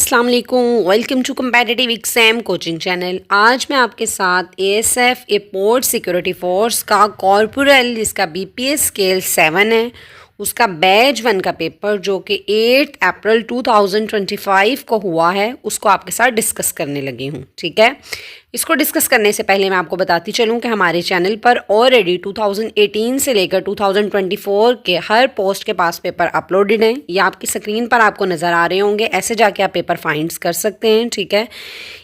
अस्सलाम वालेकुम, welcome to competitive exam coaching channel. आज मैं आपके साथ एएसएफ एयरपोर्ट सिक्योरिटी फोर्स का कॉर्पोरल जिसका बीपीएस स्केल 7 है उसका बैच 1 का पेपर जो कि 8 अप्रैल 2025 को हुआ है उसको आपके साथ डिस्कस करने लगी हूँ। ठीक है, इसको डिस्कस करने से पहले मैं आपको बताती चलूँ कि हमारे चैनल पर ऑलरेडी 2018 से लेकर 2024 के हर पोस्ट के पास पेपर अपलोडेड हैं। ये आपकी स्क्रीन पर आपको नज़र आ रहे होंगे, ऐसे जाके आप पेपर फाइंड्स कर सकते हैं। ठीक है,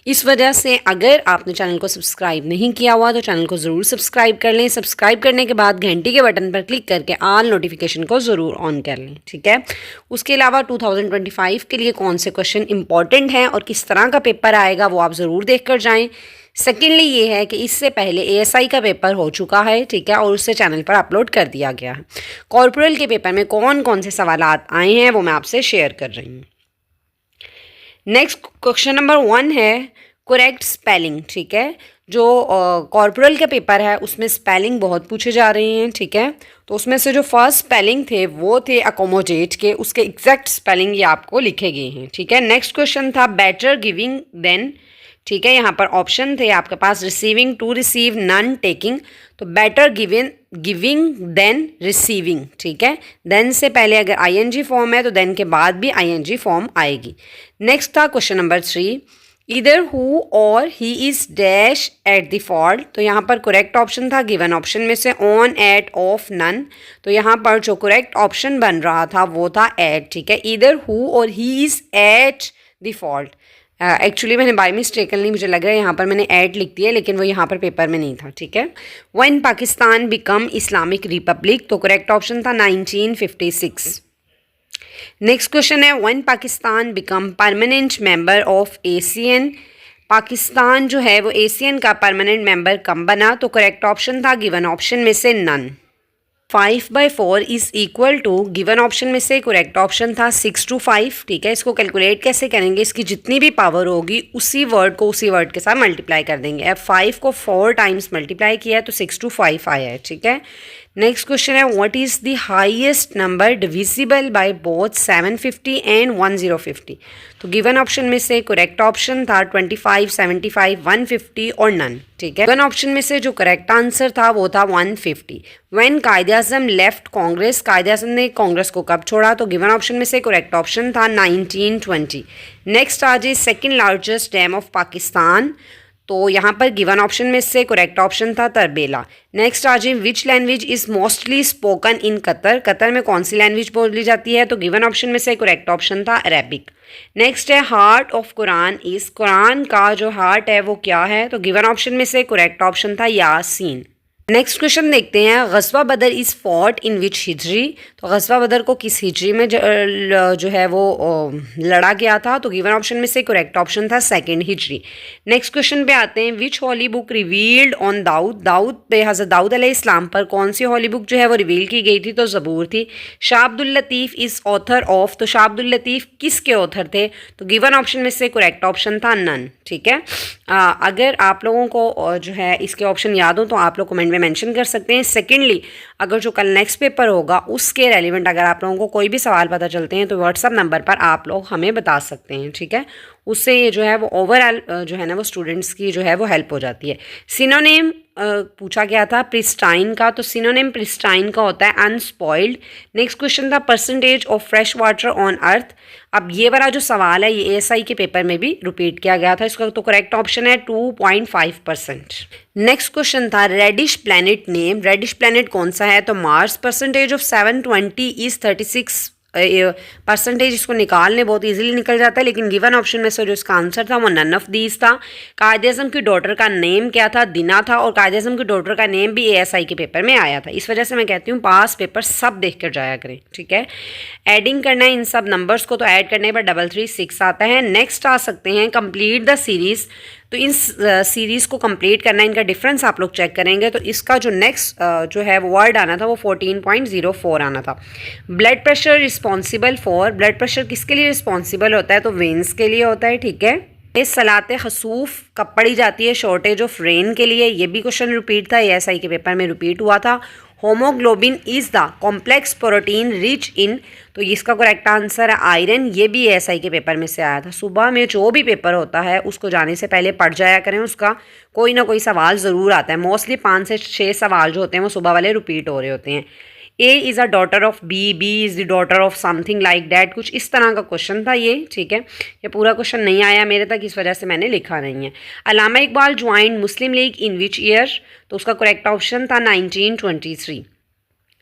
इस वजह से अगर आपने चैनल को सब्सक्राइब नहीं किया हुआ तो चैनल को ज़रूर सब्सक्राइब कर लें। सब्सक्राइब करने के बाद घंटी के बटन पर क्लिक करके ऑल नोटिफिकेशन को ज़रूर ऑन कर लें। ठीक है, उसके अलावा 2025 के लिए कौन से क्वेश्चन इंपॉर्टेंट हैं और किस तरह का पेपर आएगा वो आप ज़रूर देख कर जाएँ। सेकेंडली ये है कि इससे पहले एएसआई का पेपर हो चुका है, ठीक है, और उससे चैनल पर अपलोड कर दिया गया है। कॉर्पोरल के पेपर में कौन कौन से सवाल आए हैं वो मैं आपसे शेयर कर रही हूँ। नेक्स्ट क्वेश्चन नंबर 1 है करेक्ट स्पेलिंग। ठीक है, जो कॉर्पोरल का पेपर है उसमें स्पेलिंग बहुत पूछे जा रहे हैं। ठीक है, तो उसमें से जो फर्स्ट स्पेलिंग थे वो थे अकोमोडेट के, उसके एग्जैक्ट स्पेलिंग ये आपको लिखे गए हैं। ठीक है, नेक्स्ट क्वेश्चन था बेटर गिविंग देन। ठीक है, यहाँ पर ऑप्शन थे आपके पास receiving, to receive, none, taking. तो बेटर गिविंग देन रिसीविंग। ठीक है, देन से पहले अगर आईएनजी फॉर्म है तो देन के बाद भी आईएनजी फॉर्म आएगी। नेक्स्ट था क्वेश्चन नंबर 3 इधर हु और he is dash at the fault. तो यहाँ पर करेक्ट ऑप्शन था गिवन ऑप्शन में से ऑन, एट, ऑफ, नन। तो यहाँ पर जो करेक्ट ऑप्शन बन रहा था वो था एट। ठीक है, इधर हु और he is at the fault. Actually मैंने बाय मिस्टेकली, मुझे लग रहा है यहाँ पर मैंने ऐड लिख दिया लेकिन वो यहाँ पर पेपर में नहीं था। ठीक है, when Pakistan become Islamic Republic. तो करेक्ट ऑप्शन था 1956। नेक्स्ट क्वेश्चन है when Pakistan become permanent member of Asian. Pakistan जो है वो एशियन का परमानेंट मेंबर कब बना। तो करेक्ट ऑप्शन था गिवन ऑप्शन में से none. 5/4 is equal to given option में से करेक्ट ऑप्शन था 6/5। ठीक है, इसको कैलकुलेट कैसे करेंगे, इसकी जितनी भी पावर होगी उसी वर्ड को उसी वर्ड के साथ मल्टीप्लाई कर देंगे। अब 5 को 4 टाइम्स मल्टीप्लाई किया है तो 6/5 आया है। ठीक है, नेक्स्ट क्वेश्चन है what is the highest number divisible by both 750 and 1050। तो गिवन ऑप्शन में से करेक्ट ऑप्शन था 25, 75, 150 और नन। ठीक है, गिवन ऑप्शन में से जो करेक्ट आंसर था वो था 150। When Quaid-e-Azam left Congress. कायद-ए-आज़म ने कांग्रेस को कब छोड़ा। तो गिवन ऑप्शन में से करेक्ट ऑप्शन था 1920। नेक्स्ट आज is second largest dam of Pakistan. तो यहाँ पर गिवन ऑप्शन में से करेक्ट ऑप्शन था तरबेला। नेक्स्ट आ जाए which language is mostly spoken in Qatar. Qatar में कौन सी लैंग्वेज बोली जाती है। तो गिवन ऑप्शन में से करेक्ट ऑप्शन था अरेबिक। नेक्स्ट है heart of Quran is. Quran का जो हार्ट है वो क्या है। तो गिवन ऑप्शन में से करेक्ट ऑप्शन था यासीन। नेक्स्ट क्वेश्चन देखते हैं गज़वा बदर इज़ फॉट इन विच हिजरी। तो गज़वा बदर को किस हिजरी में जो है वो लड़ा गया था। तो गिवन ऑप्शन में से करेक्ट ऑप्शन था सेकंड हिजरी। नेक्स्ट क्वेश्चन पे आते हैं which holy book revealed on Dawood. Dawood पे हज़रत दाऊद अलैहिस्सलाम पर कौन सी हॉली बुक जो है वो रिवील की गई थी। तो ज़बूर थी। Shah Abdul Latif is author of. तो शाह अब्दुल लतीफ़ किसके ऑथर थे। तो गिवन ऑप्शन में से करेक्ट ऑप्शन था नन। ठीक है, अगर आप लोगों को जो है इसके ऑप्शन याद हो तो आप लोग कमेंट में मेंशन कर सकते हैं। सेकेंडली अगर जो कल नेक्स्ट पेपर होगा उसके रेलिवेंट अगर आप लोगों को कोई भी सवाल पता चलते हैं तो व्हाट्सअप नंबर पर आप लोग हमें बता सकते हैं। ठीक है, उससे ये जो है वो ओवरऑल जो है ना वो स्टूडेंट्स की जो है वो हेल्प हो जाती है। सिनोनिम पूछा गया था प्रिस्टाइन का। तो सिनोनिम प्रिस्टाइन का होता है अनस्पॉइल्ड। नेक्स्ट क्वेश्चन था percentage of fresh water on earth. अब ये वाला जो सवाल है ये एएसआई के पेपर में भी रिपीट किया गया था। इसका तो करेक्ट ऑप्शन है 2.5%। नेक्स्ट क्वेश्चन था reddish planet name. Reddish planet कौन सा है। तो Mars. Percentage of 720 is 36 percentage. इसको निकालने बहुत इजीली निकल जाता है लेकिन गिवन ऑप्शन में से जो इसका आंसर था वो नन ऑफ दीज था। कायद-ए-आज़म की डॉटर का नेम क्या था। दिना था। और कायद-ए-आज़म की डॉटर का नेम भी एएसआई के पेपर में आया था। इस वजह से मैं कहती हूँ पास पेपर सब देख कर जाया करें। ठीक है, एडिंग करना है इन सब नंबर्स को। तो ऐड करने पर 336 आता है। नेक्स्ट आ सकते हैं कंप्लीट द सीरीज़। तो इन सीरीज़ को कंप्लीट करना है, इनका डिफरेंस आप लोग चेक करेंगे तो इसका जो नेक्स्ट जो है वो वर्ड आना था वो 14.04 आना था। Blood pressure responsible for. Blood pressure किसके लिए रिस्पॉन्सिबल होता है। तो वेंस के लिए होता है। ठीक है, इस सलाते खसूफ कब पढ़ी जाती है। शॉर्टेज ऑफ रेन के लिए। ये भी क्वेश्चन रिपीट था, एएसआई के पेपर में रिपीट हुआ था। Haemoglobin is the complex protein rich in, तो इसका करेक्ट आंसर है आयरन। ये भी एएसआई के पेपर में से आया था। सुबह में जो भी पेपर होता है उसको जाने से पहले पढ़ जाया करें, उसका कोई ना कोई सवाल ज़रूर आता है। मोस्टली 5 से 6 सवाल जो होते हैं वो सुबह वाले रिपीट हो रहे होते हैं। A is a daughter of B, B is the daughter of something like that, कुछ इस तरह का क्वेश्चन था ये, ठीक है। ये पूरा क्वेश्चन नहीं आया मेरे तक, इस वजह से मैंने लिखा नहीं है। Allama Iqbal joined Muslim League in which year, तो उसका करेक्ट ऑप्शन था 1923।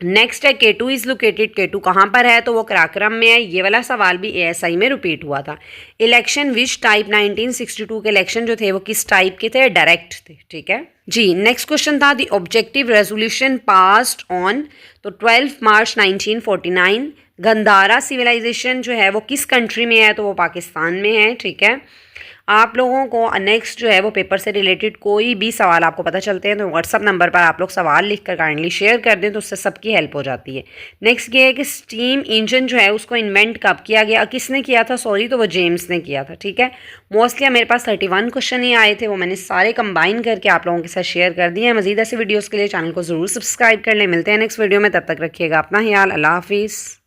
नेक्स्ट है केटू इज़ लोकेटेड, केटू कहाँ पर है, तो वो कराक्रम में है। ये वाला सवाल भी एएसआई में रिपीट हुआ था। इलेक्शन विच टाइप, 1962 के इलेक्शन जो थे वो किस टाइप के थे, डायरेक्ट थे, ठीक है जी। नेक्स्ट क्वेश्चन था the objective resolution passed on, तो 12 मार्च 1949। गंधारा सिविलाइजेशन जो है वो किस कंट्री में है, तो वो पाकिस्तान में है, ठीक है। आप लोगों को नेक्स्ट जो है वो पेपर से रिलेटेड कोई भी सवाल आपको पता चलते हैं तो व्हाट्सअप नंबर पर आप लोग सवाल लिखकर काइंडली शेयर कर दें, तो उससे सबकी हेल्प हो जाती है। नेक्स्ट ये है कि स्टीम इंजन जो है उसको इन्वेंट कब किया गया, किसने किया था, सॉरी, तो वो जेम्स ने किया था, ठीक है। मोस्टली मेरे पास 31 क्वेश्चन ही आए थे, वो मैंने सारे कंबाइन करके आप लोगों के साथ शेयर कर दिए हैं। मजीद ऐसे वीडियोज़ के लिए चैनल को ज़रूर सब्सक्राइब कर लें। मिलते हैं नेक्स्ट वीडियो में, तब तक रखिएगा अपना ख्याल। अल्लाह हाफिज़।